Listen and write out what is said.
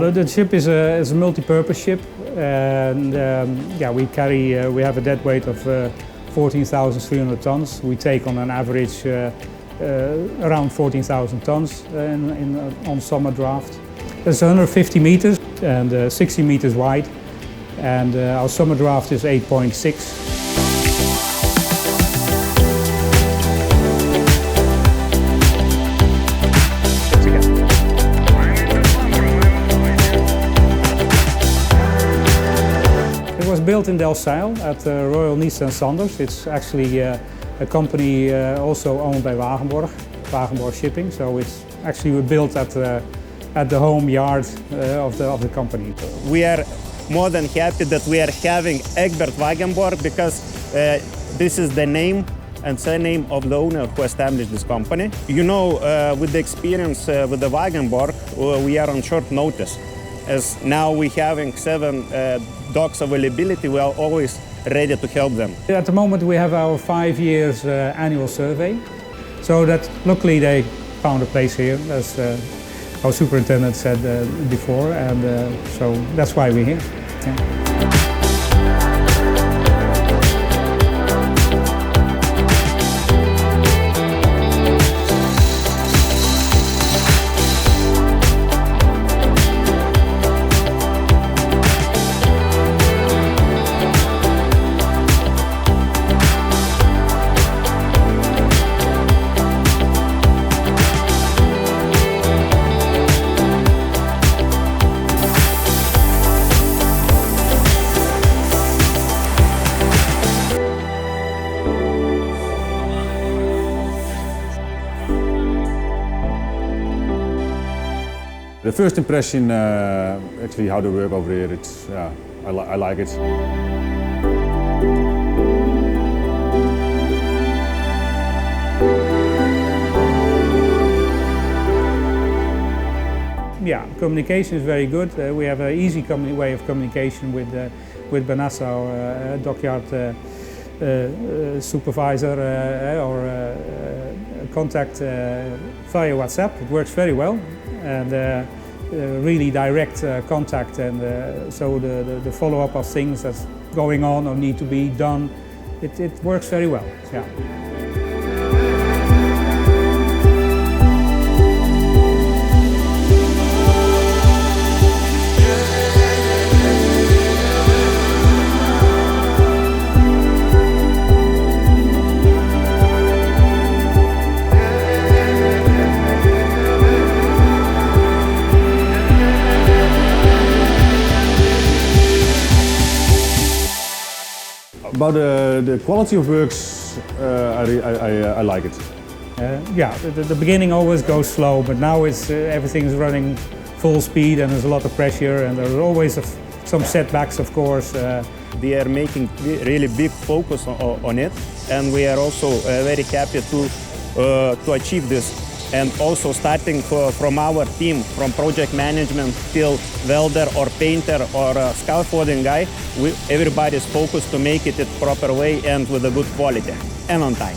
Well, the ship is a multi-purpose ship, and yeah, we have a dead weight of 14,300 tons. We take on an average around 14,000 tons on summer draft. It's 150 meters and 60 meters wide, and our summer draft is 8.6. It was built in 𝒓𝒆𝒔𝒑 at Royal Wagenborg. It's actually a company also owned by Wagenborg Shipping. So it's actually built at the home yard of the company. We are more than happy that we are having Egbert Wagenborg, because this is the name and surname of the owner who established this company. You know, with the experience with the Wagenborg, we are on short notice. As now we're having 7 docks availability, we are always ready to help them. At the moment we have our 5 years annual survey. So that luckily they found a place here, as our superintendent said before, and so that's why we're here. Yeah. The first impression, actually, how they work over here, it's, yeah, I like it. Yeah, communication is very good. We have an easy way of communication with Vanessa, our dockyard supervisor, or contact via WhatsApp. It works very well, and really direct contact, and so the follow-up of things that's going on or need to be done, it works very well. Yeah. About the quality of works, I like it. Yeah, the beginning always goes slow, but now everything is running full speed, and there's a lot of pressure, and there's always some setbacks, of course. We are making really big focus on it, and we are also very happy to achieve this. And also starting from our team, from project management till welder or painter or scaffolding guy, everybody is focused to make it the proper way and with a good quality and on time.